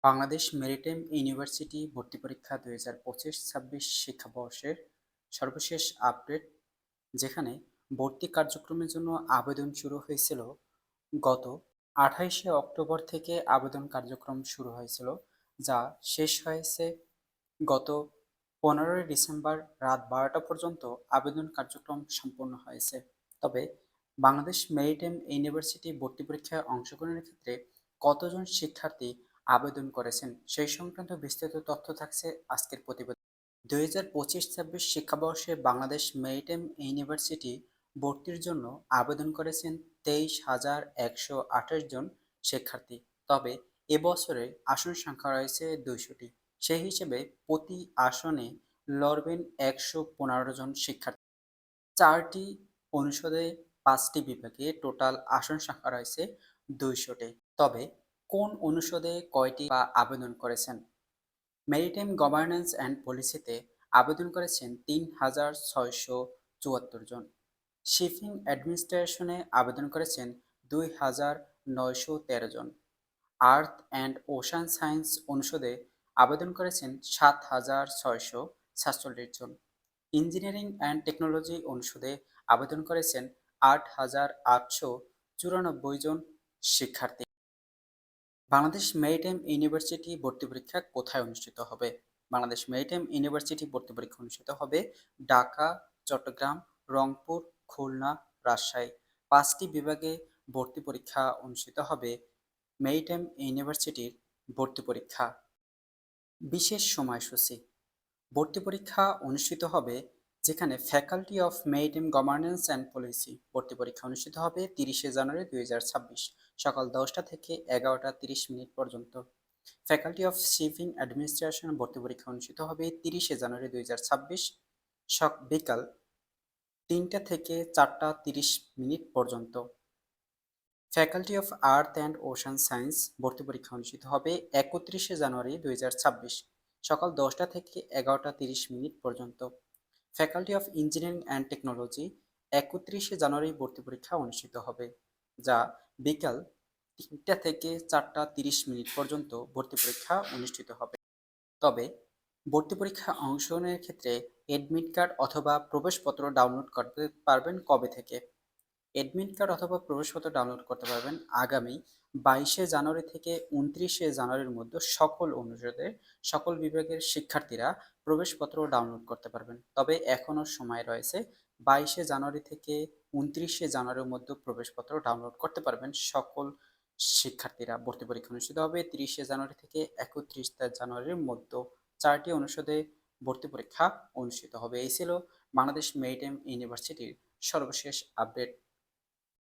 Bangladesh maritime university ভর্তি পরীক্ষা ২০২৫-২৬ শিক্ষাবর্ষের সর্বশেষ আপডেট, যেখানে ভর্তি কার্যক্রমের জন্য আবেদন শুরু হয়েছিল গত ২৮শে অক্টোবর থেকে আবেদন কার্যক্রম শুরু হয়েছিল, যা শেষ হয়েছে গত ১৫ই ডিসেম্বর রাত ১২টা পর্যন্ত আবেদন কার্যক্রম সম্পন্ন হয়েছে। তবে বাংলাদেশ মেরিটাইম ইউনিভার্সিটি ভর্তি পরীক্ষায় অংশগ্রহণের ক্ষেত্রে কতজন শিক্ষার্থী আবেদন করেছেন সেই সংক্রান্ত বিস্তারিত তথ্য থাকছে আজকের প্রতিবেদন। ২০২৫-২৬ শিক্ষাবর্ষে বাংলাদেশ মেরিটাইম ইউনিভার্সিটি ভর্তির জন্য আবেদন করেছেন ২৩,১২৮ জন শিক্ষার্থী। তবে এবছরে আসন সংখ্যা রয়েছে ২০০টি। সেই হিসেবে প্রতি আসনে লড়বেন ১১৫ জন শিক্ষার্থী। ৪টি অনুষদে ৫টি বিভাগে টোটাল আসন সংখ্যা রয়েছে ২০০টি। তবে কোন অনুষদে কয়টি বা আবেদন করেছেন? মেরিটাইম গভর্নেন্স অ্যান্ড পলিসিতে আবেদন করেছেন ৩,৬৭৪ জন। শিপিং অ্যাডমিনিস্ট্রেশনে আবেদন করেছেন ২,৯১৩ জন। আর্থ অ্যান্ড ওশান সায়েন্স অনুষদে আবেদন করেছেন ৭,৬৪৭ জন। ইঞ্জিনিয়ারিং অ্যান্ড টেকনোলজি অনুষদে আবেদন করেছেন ৮,৮৯৪ জন শিক্ষার্থী। বাংলাদেশ মেরিটাইম ইউনিভার্সিটি ভর্তি পরীক্ষা কোথায় অনুষ্ঠিত হবে? বাংলাদেশ মেরিটাইম ইউনিভার্সিটি ভর্তি পরীক্ষা অনুষ্ঠিত হবে ঢাকা, চট্টগ্রাম, রংপুর, খুলনা, রাজশাহী। ৫টি বিভাগে ভর্তি পরীক্ষা অনুষ্ঠিত হবে মেরিটাইম ইউনিভার্সিটির ভর্তি পরীক্ষা। বিশেষ সময়সূচি: ভর্তি পরীক্ষা অনুষ্ঠিত হবে যেখানে faculty of maritime governance and policy ভর্তি পরীক্ষা অনুষ্ঠিত হবে ৩০শে জানুয়ারি ২০২৬ সকাল ১০টা থেকে ১১টা ৩০ পর্যন্ত। ফ্যাকাল্টি অফ শিপিং অ্যাডমিনিস্ট্রেশন ভর্তি পরীক্ষা অনুষ্ঠিত হবে ৩০শে জানুয়ারি ২০২৬ বিকাল ৩টা থেকে ৪টা ৩০ পর্যন্ত। Faculty of earth and ocean science ভর্তি পরীক্ষা অনুষ্ঠিত হবে ৩১শে জানুয়ারি ২০২৬ সকাল ১০টা থেকে ১১টা ৩০ পর্যন্ত। Faculty of engineering and technology ৩১শে জানুয়ারি ভর্তি পরীক্ষা অনুষ্ঠিত হবে, যা বিকাল ৩টা থেকে ৪টা ৩০ পর্যন্ত ভর্তি পরীক্ষা অনুষ্ঠিত হবে। তবে ভর্তি পরীক্ষায় অংশগ্রহণের ক্ষেত্রে এডমিট কার্ড অথবা প্রবেশপত্র ডাউনলোড করতে পারবেন কবে থেকে? এডমিট কার্ড অথবা প্রবেশপত্র ডাউনলোড করতে পারবেন আগামী ২২শে জানুয়ারি থেকে ২৯শে জানুয়ারির মধ্যে সকল অনুষদের সকল বিভাগের শিক্ষার্থীরা প্রবেশপত্র ডাউনলোড করতে পারবেন। তবে এখনও সময় রয়েছে। ২২শে জানুয়ারি থেকে ২৯শে জানুয়ারির মধ্যে প্রবেশপত্র ডাউনলোড করতে পারবেন সকল শিক্ষার্থীরা। ভর্তি পরীক্ষা অনুষ্ঠিত হবে ৩০শে জানুয়ারি থেকে ৩১ জানুয়ারির মধ্যে। ৪টি অনুষদে ভর্তি পরীক্ষা অনুষ্ঠিত হবে। এই ছিল বাংলাদেশ মেরিটাইম ইউনিভার্সিটির সর্বশেষ আপডেট।